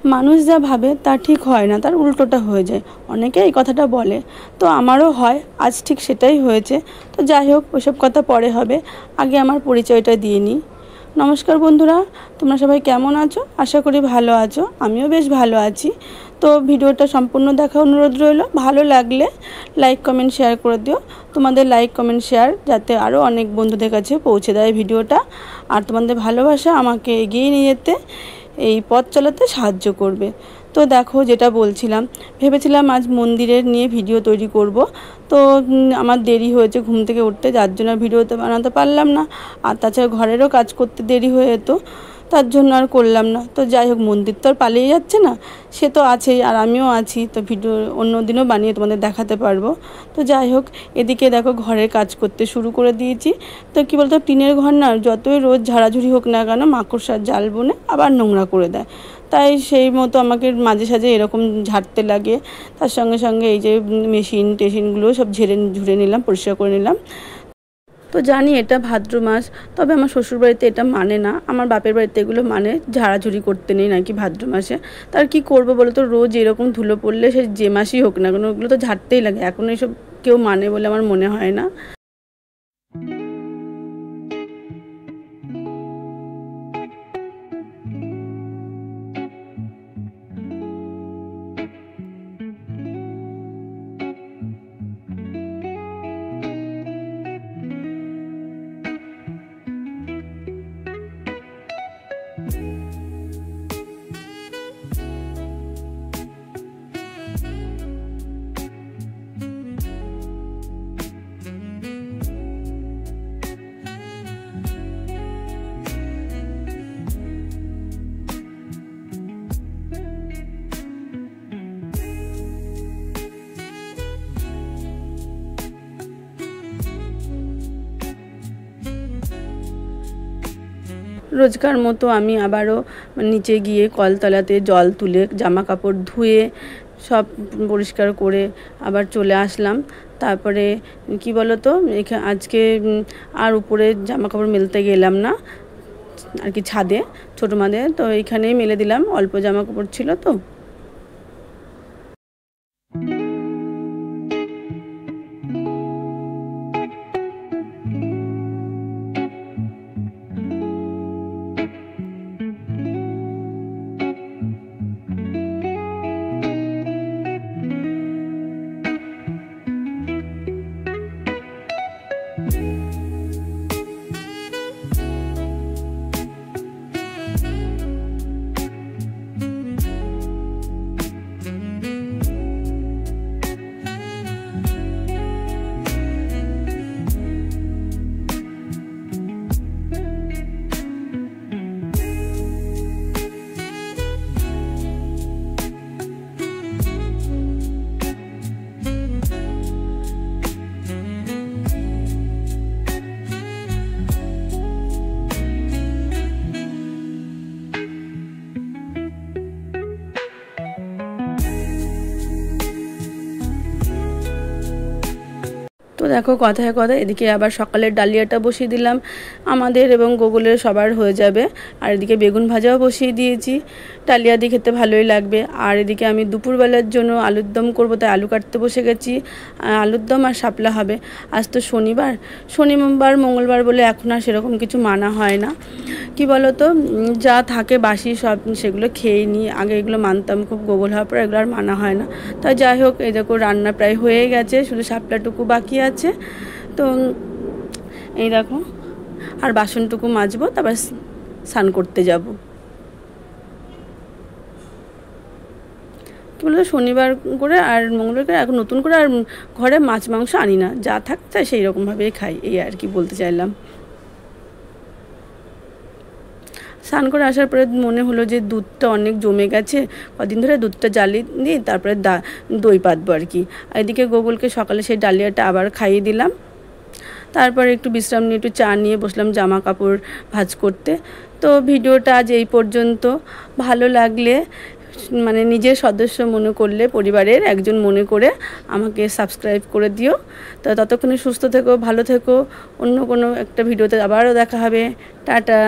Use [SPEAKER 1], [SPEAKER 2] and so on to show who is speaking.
[SPEAKER 1] মানুষ যা ভাবে তা ঠিক হয় না, তার উল্টোটা হয়ে যায়। অনেকে এই কথাটা বলে, তো আমারও হয়, আজ ঠিক সেটাই হয়েছে। তো যাই হোক, ওসব কথা পরে হবে, আগে আমার পরিচয়টা দিয়ে নিই। নমস্কার বন্ধুরা, তোমরা সবাই কেমন আছো? আশা করি ভালো আছো, আমিও বেশ ভালো আছি। তো ভিডিওটা সম্পূর্ণ দেখার অনুরোধ রইল। ভালো লাগলে লাইক কমেন্ট শেয়ার করে দিও। তোমাদের লাইক কমেন্ট শেয়ার যাতে আরও অনেক বন্ধুদের কাছে পৌঁছে দেয় ভিডিওটা, আর তোমাদের ভালোবাসা আমাকে এগিয়ে নিয়ে যেতে, এই পথ চালাতে সাহায্য করবে। তো দেখো, যেটা বলছিলাম, ভেবেছিলাম আজ মন্দিরের নিয়ে ভিডিও তৈরি করব। তো আমার দেরি হয়েছে ঘুম থেকে উঠতে, যার জন্য ভিডিওতে বানাতে পারলাম না। আর তাছাড়া ঘরেরও কাজ করতে দেরি হয়ে যেত, তার জন্য আর করলাম না। তো যাই হোক, মন্দির তো আর পালিয়ে যাচ্ছে না, সে তো আছেই, আর আমিও আছি। তো ভিডিও অন্য দিনও বানিয়ে তোমাদের দেখাতে পারবো। তো যাই হোক, এদিকে দেখো ঘরের কাজ করতে শুরু করে দিয়েছি। তো কী বলতো, টিনের ঘর না, যতই রোজ ঝাড়াঝুড়ি হোক না কেন, মাকড়সার জাল বনে আবার নোংরা করে দেয়। তাই সেই মতো আমাকে মাঝে সাঝে এরকম ঝাড়তে লাগে। তার সঙ্গে সঙ্গে এই যে টেশিনগুলো সব ঝুড়ে নিলাম, পরিষ্কার করে নিলাম। তো জানি এটা ভাদ্র মাস, তবে আমার শ্বশুরবাড়িতে এটা মানে না, আমার বাপের বাড়িতে এগুলো মানে, ঝাড়াঝুড়ি করতে নেই নাকি ভাদ্র মাসে। তার কি করবো বলো তো, রোজ এরকম ধুলো পড়লে সে যে মাসই হোক না কেন, ওগুলো তো ঝাড়তেই লাগে। এখন এইসব কেউ মানে বলে আমার মনে হয় না। রোজকার মতো আমি আবারও নিচে গিয়ে কলতলাতে জল তুলে জামা কাপড় ধুয়ে সব পরিষ্কার করে আবার চলে আসলাম। তারপরে কি বলো তো, আজকে আর উপরে জামা কাপড় মেলতে গেলাম না আর কি, ছাদে ছোটো মাদে, তো এইখানেই মেলে দিলাম, অল্প জামা কাপড় ছিল তো। তো দেখো, কথায় কথায় এদিকে আবার সকালের ডালিয়াটা বসিয়ে দিলাম, আমাদের এবং গোগুলের সবার হয়ে যাবে। আর এদিকে বেগুন ভাজাও বসিয়ে দিয়েছি, ডালিয়া দিয়ে খেতে ভালোই লাগবে। আর এদিকে আমি দুপুরবেলার জন্য আলুর দম করবো, তাই আলু কাটতে বসে গেছি। আলুর দম আর শাপলা হবে। আজ তো শনিবার মঙ্গলবার বলে এখন আর সেরকম কিছু মানা হয় না। কি বলো তো, যা থাকে বাসি সব সেগুলো খেয়ে নিই, আগে এগুলো মানতাম খুব, গোগল হওয়ার পর এগুলো আর মানা হয় না। তাই যাই হোক, এই দেখো রান্না প্রায় হয়ে গেছে, শুধু শাপলাটুকু বাকি আছে। তো এই দেখো, আর বাসনটুকু মাজবো, তারপর স্নান করতে যাব। কী বলতো, শনিবার করে আর মঙ্গলবার করে এখন নতুন করে আর ঘরে মাছ মাংস আনি না, যা থাকতে সেই রকমভাবেই খাই, এই আর কি বলতে চাইলাম। স্নান করে আসার পরে মনে হলো যে দুধটা অনেক জমে গেছে, কদিন ধরে দুধটা জ্বালিয়ে দিই, তারপরে দই পাতবো আর কি। এদিকে গোকুলকে সকালে সেই ডালিয়াটা আবার খাইয়ে দিলাম। তারপরে একটু বিশ্রাম নিয়ে একটু চা নিয়ে বসলাম জামা কাপড় ভাঁজ করতে। তো ভিডিওটা আজ এই পর্যন্ত। ভালো লাগলে, মানে নিজের সদস্য মনে করলে, পরিবারের একজন মনে করে আমাকে সাবস্ক্রাইব করে দিও। তো ততক্ষণে সুস্থ থেকো, ভালো থেকো। অন্য কোনো একটা ভিডিওতে আবারও দেখা হবে। টাটা।